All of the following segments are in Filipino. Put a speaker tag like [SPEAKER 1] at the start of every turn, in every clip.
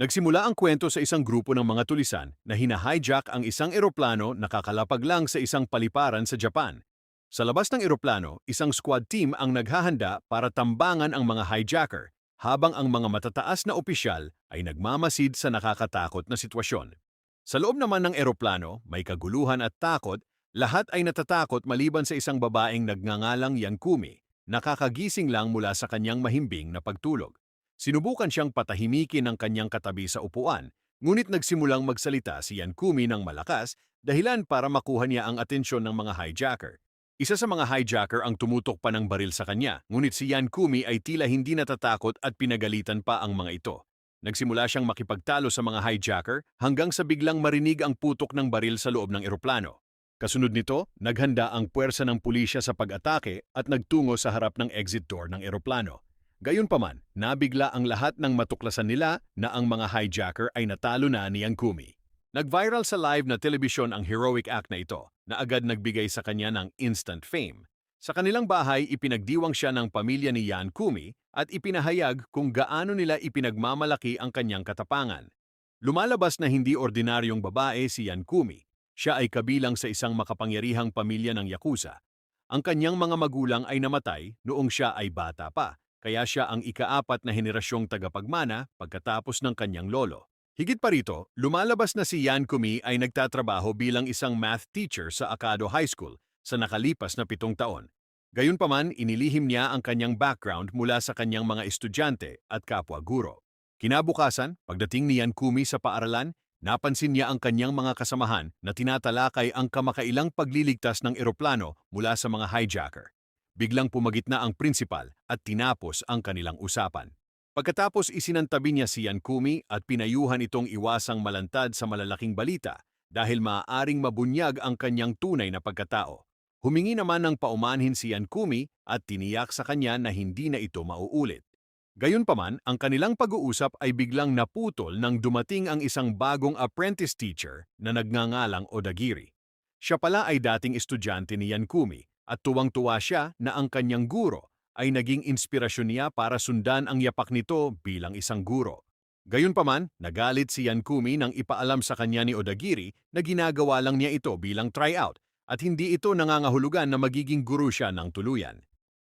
[SPEAKER 1] Nagsimula ang kwento sa isang grupo ng mga tulisan na hina-hijack ang isang eroplano na kakalapag lang sa isang paliparan sa Japan. Sa labas ng eroplano, isang squad team ang naghahanda para tambangan ang mga hijacker, habang ang mga matataas na opisyal ay nagmamasid sa nakakatakot na sitwasyon. Sa loob naman ng eroplano, may kaguluhan at takot, lahat ay natatakot maliban sa isang babaeng nagngangalang Yankumi, nakakagising lang mula sa kanyang mahimbing na pagtulog. Sinubukan siyang patahimikin ng kanyang katabi sa upuan, ngunit nagsimulang magsalita si Yankumi ng malakas, dahilan para makuha niya ang atensyon ng mga hijacker. Isa sa mga hijacker ang tumutok pa ng baril sa kanya, ngunit si Yankumi ay tila hindi natatakot at pinagalitan pa ang mga ito. Nagsimula siyang makipagtalo sa mga hijacker hanggang sa biglang marinig ang putok ng baril sa loob ng eroplano. Kasunod nito, naghanda ang puwersa ng pulisya sa pag-atake at nagtungo sa harap ng exit door ng eroplano. Gayunpaman, nabigla ang lahat ng matuklasan nila na ang mga hijacker ay natalo na ni Yankumi. Nag-viral sa live na telebisyon ang heroic act na ito, na agad nagbigay sa kanya ng instant fame. Sa kanilang bahay, ipinagdiwang siya ng pamilya ni Yankumi at ipinahayag kung gaano nila ipinagmamalaki ang kanyang katapangan. Lumalabas na hindi ordinaryong babae si Yankumi. Siya ay kabilang sa isang makapangyarihang pamilya ng Yakuza. Ang kanyang mga magulang ay namatay noong siya ay bata pa, kaya siya ang ikaapat na henerasyong tagapagmana pagkatapos ng kanyang lolo. Higit pa rito, lumalabas na si Yan Kumi ay nagtatrabaho bilang isang math teacher sa Akado High School sa nakalipas na 7 taon. Gayunpaman, inilihim niya ang kanyang background mula sa kanyang mga estudyante at kapwa-guro. Kinabukasan, pagdating ni Yan Kumi sa paaralan, napansin niya ang kanyang mga kasamahan na tinatalakay ang kamakailang pagliligtas ng eroplano mula sa mga hijacker. Biglang pumagitna ang prinsipal at tinapos ang kanilang usapan. Pagkatapos isinantabi niya si Yankumi at pinayuhan itong iwasang malantad sa malalaking balita dahil maaaring mabunyag ang kanyang tunay na pagkatao. Humingi naman ng paumanhin si Yankumi at tiniyak sa kanya na hindi na ito mauulit. Gayunpaman, ang kanilang pag-uusap ay biglang naputol nang dumating ang isang bagong apprentice teacher na nagngangalang Odagiri. Siya pala ay dating estudyante ni Yankumi at tuwang-tuwa siya na ang kanyang guro ay naging inspirasyon niya para sundan ang yapak nito bilang isang guro. Gayunpaman, nagalit si Yankumi nang ipaalam sa kanya ni Odagiri na ginagawa lang niya ito bilang tryout at hindi ito nangangahulugan na magiging guro siya ng tuluyan.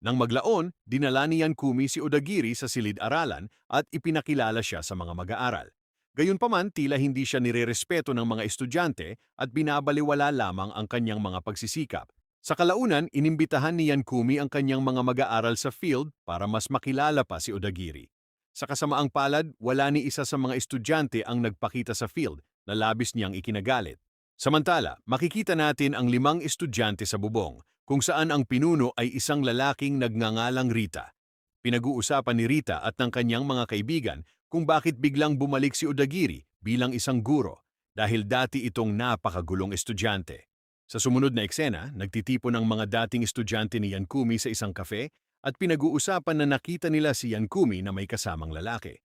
[SPEAKER 1] Nang maglaon, dinala ni Yankumi si Odagiri sa silid-aralan at ipinakilala siya sa mga mag-aaral. Gayunpaman, tila hindi siya nirerespeto ng mga estudyante at binabaliwala lamang ang kanyang mga pagsisikap. Sa kalaunan, inimbitahan ni Yankumi ang kanyang mga mag-aaral sa field para mas makilala pa si Odagiri. Sa kasamaang palad, wala ni isa sa mga estudyante ang nagpakita sa field na labis niyang ikinagalit. Samantala, makikita natin ang 5 estudyante sa bubong, kung saan ang pinuno ay isang lalaking nagngangalang Rita. Pinag-uusapan ni Rita at ng kanyang mga kaibigan kung bakit biglang bumalik si Odagiri bilang isang guro dahil dati itong napakagulong estudyante. Sa sumunod na eksena, nagtitipon ang mga dating estudyante ni Yankumi sa isang kafe at pinag-uusapan na nakita nila si Yankumi na may kasamang lalaki.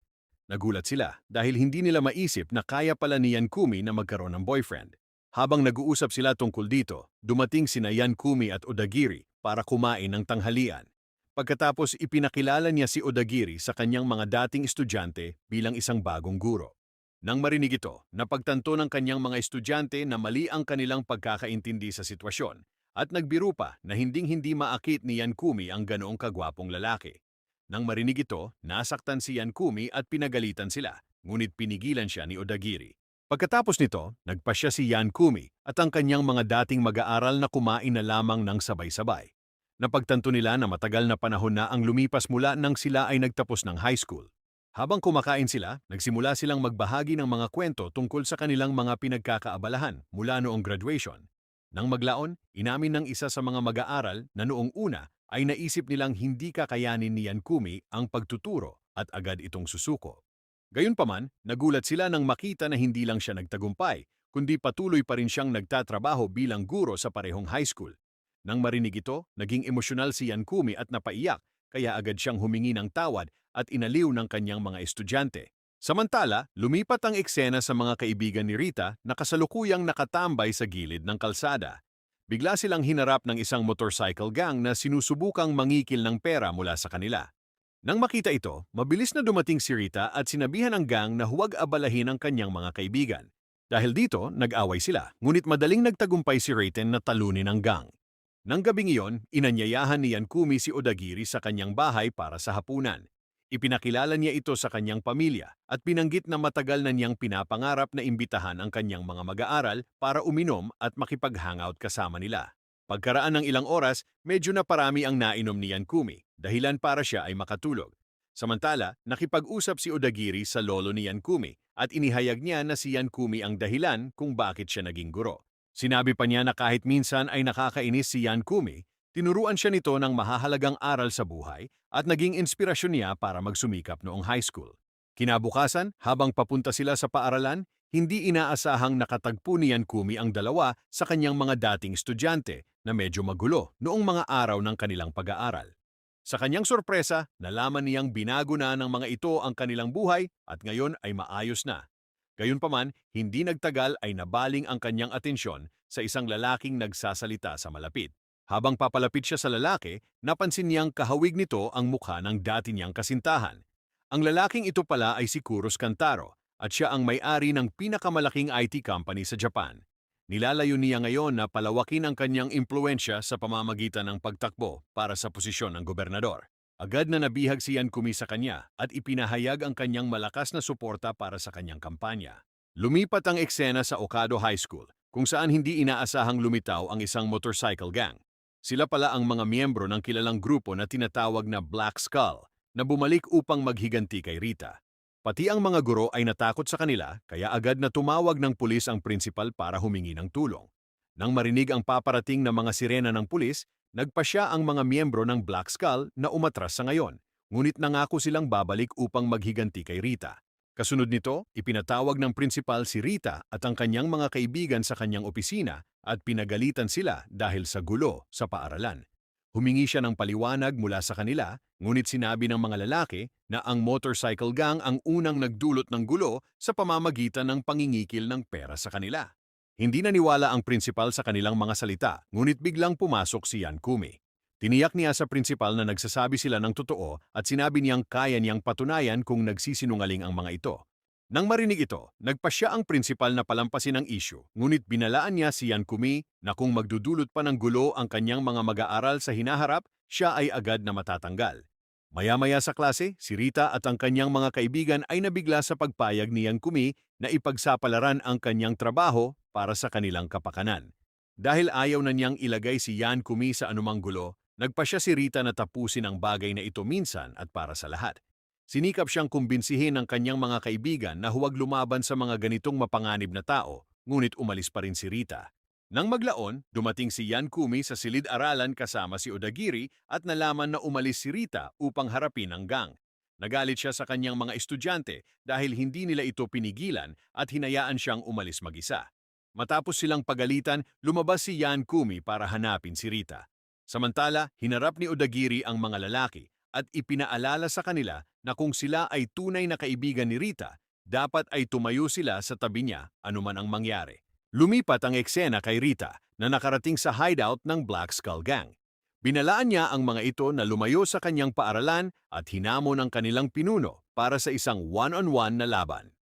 [SPEAKER 1] Nagulat sila dahil hindi nila maisip na kaya pala ni Yankumi na magkaroon ng boyfriend. Habang nag-uusap sila tungkol dito, dumating sina Yankumi at Odagiri para kumain ng tanghalian. Pagkatapos ipinakilala niya si Odagiri sa kanyang mga dating estudyante bilang isang bagong guro. Nang marinig ito, napagtanto ng kanyang mga estudyante na mali ang kanilang pagkakaintindi sa sitwasyon at nagbiro pa na hinding-hindi maakit ni Yankumi ang ganoong kagwapong lalaki. Nang marinig ito, nasaktan si Yankumi at pinagalitan sila, ngunit pinigilan siya ni Odagiri. Pagkatapos nito, nagpasya si Yankumi at ang kanyang mga dating mag-aaral na kumain na lamang ng sabay-sabay. Napagtanto nila na matagal na panahon na ang lumipas mula nang sila ay nagtapos ng high school. Habang kumakain sila, nagsimula silang magbahagi ng mga kwento tungkol sa kanilang mga pinagkakaabalahan mula noong graduation. Nang maglaon, inamin ng isa sa mga mag-aaral na noong una ay naisip nilang hindi kakayanin ni Yankumi ang pagtuturo at agad itong susuko. Gayunpaman, nagulat sila nang makita na hindi lang siya nagtagumpay, kundi patuloy pa rin siyang nagtatrabaho bilang guro sa parehong high school. Nang marinig ito, naging emosyonal si Yankumi at napaiyak, kaya agad siyang humingi ng tawad at inaliw ng kanyang mga estudyante. Samantala, lumipat ang eksena sa mga kaibigan ni Rita na kasalukuyang nakatambay sa gilid ng kalsada. Bigla silang hinarap ng isang motorcycle gang na sinusubukang mangikil ng pera mula sa kanila. Nang makita ito, mabilis na dumating si Rita at sinabihan ng gang na huwag abalahin ang kanyang mga kaibigan. Dahil dito, nag-away sila, ngunit madaling nagtagumpay si Raiten na talunin ang gang. Nang gabing iyon, inanyayahan ni Yankumi si Odagiri sa kanyang bahay para sa hapunan. Ipinakilala niya ito sa kanyang pamilya at binanggit na matagal na niyang pinapangarap na imbitahan ang kanyang mga mag-aaral para uminom at makipag-hangout kasama nila. Pagkaraan ng ilang oras, medyo na parami ang nainom ni Yankumi, dahilan para siya ay makatulog. Samantala, nakipag-usap si Odagiri sa lolo ni Yankumi at inihayag niya na si Yankumi ang dahilan kung bakit siya naging guro. Sinabi pa niya na kahit minsan ay nakakainis si Yankumi, tinuruan siya nito ng mahahalagang aral sa buhay at naging inspirasyon niya para magsumikap noong high school. Kinabukasan, habang papunta sila sa paaralan, hindi inaasahang nakatagpo ni Yankumi ang dalawa sa kanyang mga dating estudyante na medyo magulo noong mga araw ng kanilang pag-aaral. Sa kanyang sorpresa, nalaman niyang binago na ng mga ito ang kanilang buhay at ngayon ay maayos na. Gayunpaman, hindi nagtagal ay nabaling ang kanyang atensyon sa isang lalaking nagsasalita sa malapit. Habang papalapit siya sa lalaki, napansin niyang kahawig nito ang mukha ng dati niyang kasintahan. Ang lalaking ito pala ay si Kuros Kantaro at siya ang may-ari ng pinakamalaking IT company sa Japan. Nilalayo niya ngayon na palawakin ang kanyang impluensya sa pamamagitan ng pagtakbo para sa posisyon ng gobernador. Agad na nabihag si Yankumi sa kanya at ipinahayag ang kanyang malakas na suporta para sa kanyang kampanya. Lumipat ang eksena sa Okado High School, kung saan hindi inaasahang lumitaw ang isang motorcycle gang. Sila pala ang mga miyembro ng kilalang grupo na tinatawag na Black Skull, na bumalik upang maghiganti kay Rita. Pati ang mga guro ay natakot sa kanila kaya agad na tumawag ng pulis ang prinsipal para humingi ng tulong. Nang marinig ang paparating na mga sirena ng pulis, nagpasya ang mga miyembro ng Black Skull na umatras sa ngayon, ngunit nangako silang babalik upang maghiganti kay Rita. Kasunod nito, ipinatawag ng prinsipal si Rita at ang kanyang mga kaibigan sa kanyang opisina at pinagalitan sila dahil sa gulo sa paaralan. Humingi siya ng paliwanag mula sa kanila, ngunit sinabi ng mga lalaki na ang motorcycle gang ang unang nagdulot ng gulo sa pamamagitan ng pangingikil ng pera sa kanila. Hindi naniwala ang prinsipal sa kanilang mga salita, ngunit biglang pumasok si Yankumi. Tiniyak niya sa prinsipal na nagsasabi sila ng totoo at sinabi niyang kaya niyang patunayan kung nagsisinungaling ang mga ito. Nang marinig ito, nagpasya ang prinsipal na palampasin ang issue, ngunit binalaan niya si Yankumi na kung magdudulot pa ng gulo ang kanyang mga mag-aaral sa hinaharap, siya ay agad na matatanggal. Maya-maya sa klase, si Rita at ang kanyang mga kaibigan ay nabigla sa pagpayag ni Yankumi na ipagsapalaran ang kanyang trabaho para sa kanilang kapakanan. Dahil ayaw na niyang ilagay si Yankumi sa anumang gulo, nagpasya si Rita na tapusin ang bagay na ito minsan at para sa lahat. Sinikap siyang kumbinsihin ng kanyang mga kaibigan na huwag lumaban sa mga ganitong mapanganib na tao, ngunit umalis pa rin si Rita. Nang maglaon, dumating si Yankumi sa silid-aralan kasama si Odagiri at nalaman na umalis si Rita upang harapin ang gang. Nagalit siya sa kanyang mga estudyante dahil hindi nila ito pinigilan at hinayaan siyang umalis mag-isa. Matapos silang pagalitan, lumabas si Yankumi para hanapin si Rita. Samantala, hinarap ni Odagiri ang mga lalaki at ipinaalala sa kanila na kung sila ay tunay na kaibigan ni Rita, dapat ay tumayo sila sa tabi niya anuman ang mangyari. Lumipat ang eksena kay Rita na nakarating sa hideout ng Black Skull Gang. Binalaan niya ang mga ito na lumayo sa kanyang paaralan at hinamon ang kanilang pinuno para sa isang one-on-one na laban.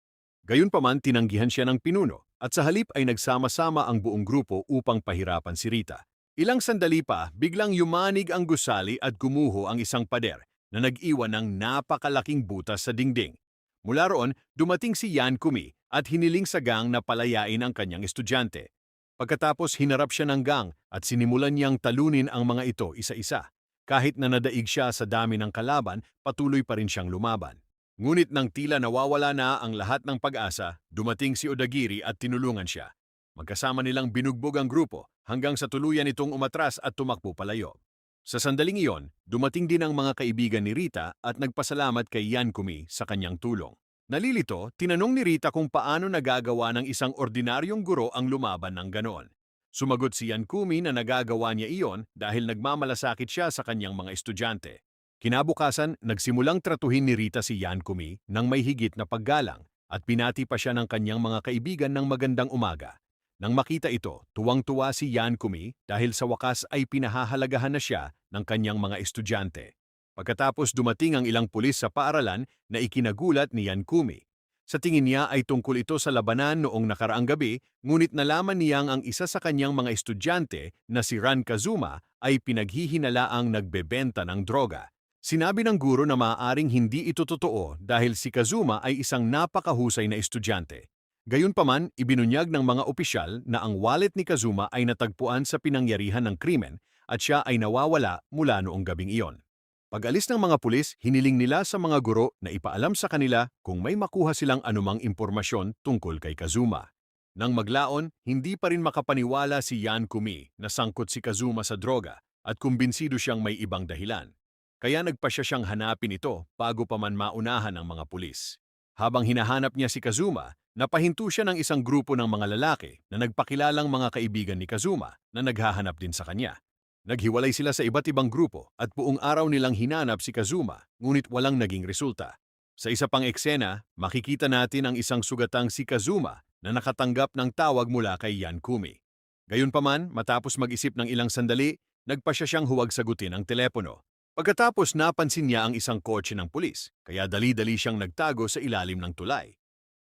[SPEAKER 1] Gayunpaman tinanggihan siya ng pinuno at sa halip ay nagsama-sama ang buong grupo upang pahirapan si Rita. Ilang sandali pa, biglang yumanig ang gusali at gumuho ang isang pader na nag-iwan ng napakalaking butas sa dingding. Mula roon, dumating si Yankumi at hiniling sa gang na palayain ang kanyang estudyante. Pagkatapos hinarap siya ng gang at sinimulan niyang talunin ang mga ito isa-isa. Kahit na nadaig siya sa dami ng kalaban, patuloy pa rin siyang lumaban. Ngunit nang tila nawawala na ang lahat ng pag-asa, dumating si Odagiri at tinulungan siya. Magkasama nilang binugbog ang grupo hanggang sa tuluyan itong umatras at tumakbo palayo. Sa sandaling iyon, dumating din ang mga kaibigan ni Rita at nagpasalamat kay Yankumi sa kanyang tulong. Nalilito, tinanong ni Rita kung paano nagagawa ng isang ordinaryong guro ang lumaban ng ganoon. Sumagot si Yankumi na nagagawa niya iyon dahil nagmamalasakit siya sa kanyang mga estudyante. Kinabukasan, nagsimulang tratuhin ni Rita si Yankumi ng may higit na paggalang at pinati pa siya ng kanyang mga kaibigan ng magandang umaga. Nang makita ito, tuwang-tuwa si Yankumi dahil sa wakas ay pinahahalagahan na siya ng kanyang mga estudyante. Pagkatapos dumating ang ilang pulis sa paaralan na ikinagulat ni Yankumi. Sa tingin niya ay tungkol ito sa labanan noong nakaraang gabi, ngunit nalaman niyang ang isa sa kanyang mga estudyante na si Ran Kazuma ay pinaghihinalaang nagbebenta ng droga. Sinabi ng guro na maaaring hindi ito totoo dahil si Kazuma ay isang napakahusay na estudyante. Gayunpaman, ibinunyag ng mga opisyal na ang wallet ni Kazuma ay natagpuan sa pinangyarihan ng krimen at siya ay nawawala mula noong gabing iyon. Pag-alis ng mga pulis, hiniling nila sa mga guro na ipaalam sa kanila kung may makuha silang anumang impormasyon tungkol kay Kazuma. Nang maglaon, hindi pa rin makapaniwala si Yan Kumi na sangkot si Kazuma sa droga at kumbinsido siyang may ibang dahilan. Kaya nagpasya siyang hanapin ito bago pa man maunahan ng mga pulis. Habang hinahanap niya si Kazuma, napahinto siya ng isang grupo ng mga lalaki na nagpakilalang mga kaibigan ni Kazuma na naghahanap din sa kanya. Naghiwalay sila sa iba't ibang grupo at buong araw nilang hinanap si Kazuma, ngunit walang naging resulta. Sa isa pang eksena, makikita natin ang isang sugatang si Kazuma na nakatanggap ng tawag mula kay Yan Kumi. Gayunpaman, matapos mag-isip ng ilang sandali, nagpasya siyang huwag sagutin ang telepono. Pagkatapos napansin niya ang isang kotse ng pulis, kaya dali-dali siyang nagtago sa ilalim ng tulay.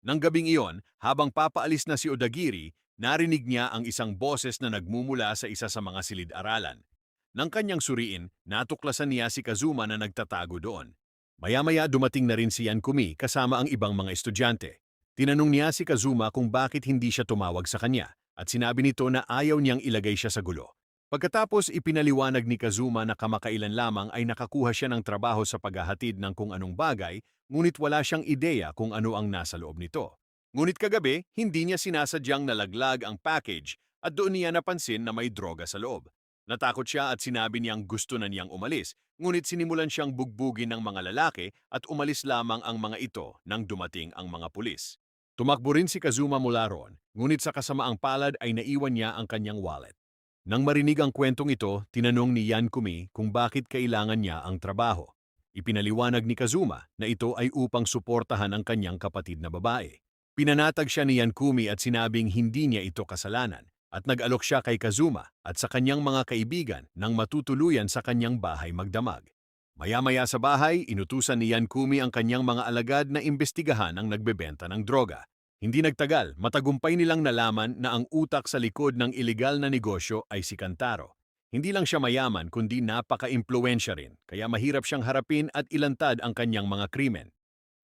[SPEAKER 1] Nang gabing iyon, habang papaalis na si Odagiri, narinig niya ang isang boses na nagmumula sa isa sa mga silid-aralan. Nang kanyang suriin, natuklasan niya si Kazuma na nagtatago doon. Maya-maya dumating na rin si Yankumi kasama ang ibang mga estudyante. Tinanong niya si Kazuma kung bakit hindi siya tumawag sa kanya at sinabi nito na ayaw niyang ilagay siya sa gulo. Pagkatapos ipinaliwanag ni Kazuma na kamakailan lamang ay nakakuha siya ng trabaho sa paghahatid ng kung anong bagay, ngunit wala siyang ideya kung ano ang nasa loob nito. Ngunit kagabi, hindi niya sinasadyang nalaglag ang package at doon niya napansin na may droga sa loob. Natakot siya at sinabi niyang gusto na niyang umalis, ngunit sinimulan siyang bugbugin ng mga lalaki at umalis lamang ang mga ito nang dumating ang mga pulis. Tumakbo rin si Kazuma mula roon, ngunit sa kasamaang palad ay naiwan niya ang kanyang wallet. Nang marinig ang kwentong ito, tinanong ni Yan Kumi kung bakit kailangan niya ang trabaho. Ipinaliwanag ni Kazuma na ito ay upang suportahan ang kanyang kapatid na babae. Pinanatag siya ni Yan Kumi at sinabing hindi niya ito kasalanan at nag-alok siya kay Kazuma at sa kanyang mga kaibigan nang matutuluyan sa kanyang bahay magdamag. Maya-maya sa bahay, inutusan ni Yan Kumi ang kanyang mga alagad na imbestigahan ang nagbebenta ng droga. Hindi nagtagal, matagumpay nilang nalaman na ang utak sa likod ng ilegal na negosyo ay si Kantaro. Hindi lang siya mayaman kundi napaka-impluwensya rin, kaya mahirap siyang harapin at ilantad ang kanyang mga krimen.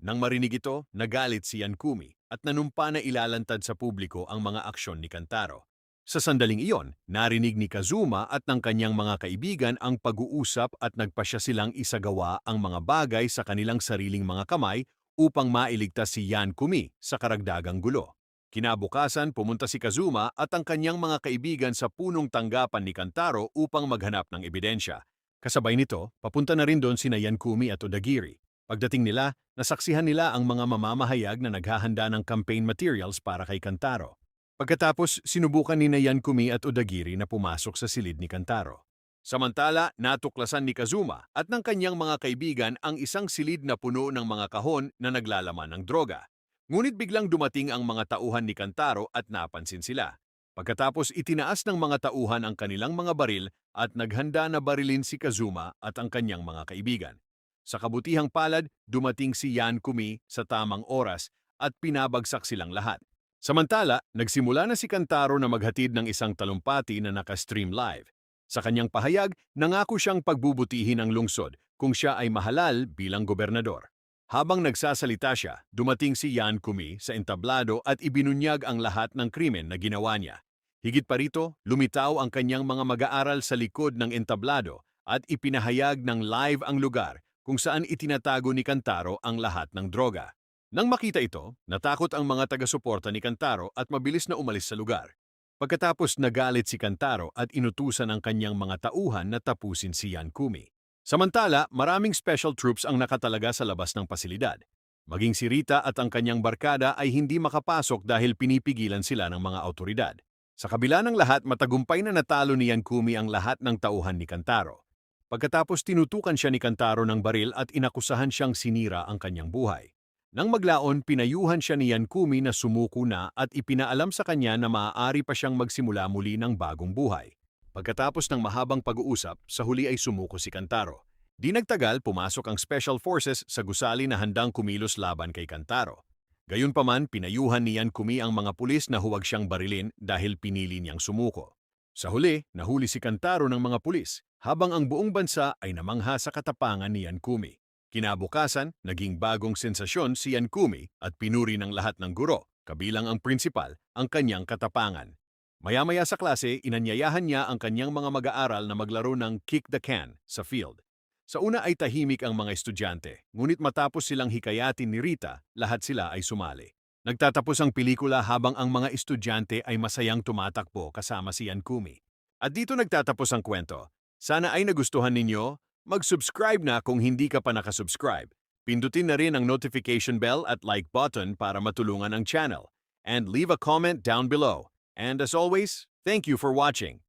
[SPEAKER 1] Nang marinig ito, nagalit si Yan Kumi at nanumpa na ilalantad sa publiko ang mga aksyon ni Kantaro. Sa sandaling iyon, narinig ni Kazuma at ng kanyang mga kaibigan ang pag-uusap at nagpasya silang isagawa ang mga bagay sa kanilang sariling mga kamay upang mailigtas si Yan Kumi sa karagdagang gulo. Kinabukasan, pumunta si Kazuma at ang kanyang mga kaibigan sa punong tanggapan ni Kantaro upang maghanap ng ebidensya. Kasabay nito, papunta na rin doon sina Yan Kumi at Odagiri. Pagdating nila, nasaksihan nila ang mga mamamahayag na naghahanda ng campaign materials para kay Kantaro. Pagkatapos, sinubukan ni Yan Kumi at Odagiri na pumasok sa silid ni Kantaro. Samantala, natuklasan ni Kazuma at ng kanyang mga kaibigan ang isang silid na puno ng mga kahon na naglalaman ng droga. Ngunit biglang dumating ang mga tauhan ni Kantaro at napansin sila. Pagkatapos itinaas ng mga tauhan ang kanilang mga baril at naghanda na barilin si Kazuma at ang kanyang mga kaibigan. Sa kabutihang palad, dumating si Yan Kumi sa tamang oras at pinabagsak silang lahat. Samantala, nagsimula na si Kantaro na maghatid ng isang talumpati na naka-stream live. Sa kanyang pahayag, nangako siyang pagbubutihin ang lungsod kung siya ay mahalal bilang gobernador. Habang nagsasalita siya, dumating si Yan Kumi sa entablado at ibinunyag ang lahat ng krimen na ginawa niya. Higit pa rito, lumitaw ang kanyang mga mag-aaral sa likod ng entablado at ipinahayag ng live ang lugar kung saan itinatago ni Kantaro ang lahat ng droga. Nang makita ito, natakot ang mga taga-suporta ni Kantaro at mabilis na umalis sa lugar. Pagkatapos nagalit si Kantaro at inutusan ang kanyang mga tauhan na tapusin si Yan Kumi. Samantala, maraming special troops ang nakatalaga sa labas ng pasilidad. Maging si Rita at ang kanyang barkada ay hindi makapasok dahil pinipigilan sila ng mga autoridad. Sa kabila ng lahat, matagumpay na natalo ni Yan Kumi ang lahat ng tauhan ni Kantaro. Pagkatapos tinutukan siya ni Kantaro ng baril at inakusahan siyang sinira ang kanyang buhay. Nang maglaon, pinayuhan siya ni Yan Kumi na sumuko na at ipinaalam sa kanya na maaari pa siyang magsimula muli ng bagong buhay. Pagkatapos ng mahabang pag-uusap, sa huli ay sumuko si Kantaro. Di nagtagal, pumasok ang Special Forces sa gusali na handang kumilos laban kay Kantaro. Gayunpaman, pinayuhan ni Yan Kumi ang mga pulis na huwag siyang barilin dahil pinili niyang sumuko. Sa huli, nahuli si Kantaro ng mga pulis, habang ang buong bansa ay namangha sa katapangan ni Yan Kumi. Kinabukasan, naging bagong sensasyon si Yan Kumi at pinuri ng lahat ng guro, kabilang ang prinsipal, ang kanyang katapangan. Maya-maya sa klase, inanyayahan niya ang kanyang mga mag-aaral na maglaro ng kick the can sa field. Sa una ay tahimik ang mga estudyante, ngunit matapos silang hikayatin ni Rita, lahat sila ay sumali. Nagtatapos ang pelikula habang ang mga estudyante ay masayang tumatakbo kasama si Yan Kumi. At dito nagtatapos ang kwento. Sana ay nagustuhan ninyo. Mag-subscribe na kung hindi ka pa nakasubscribe. Pindutin na rin ang notification bell at like button para matulungan ang channel. And leave a comment down below. And as always, thank you for watching.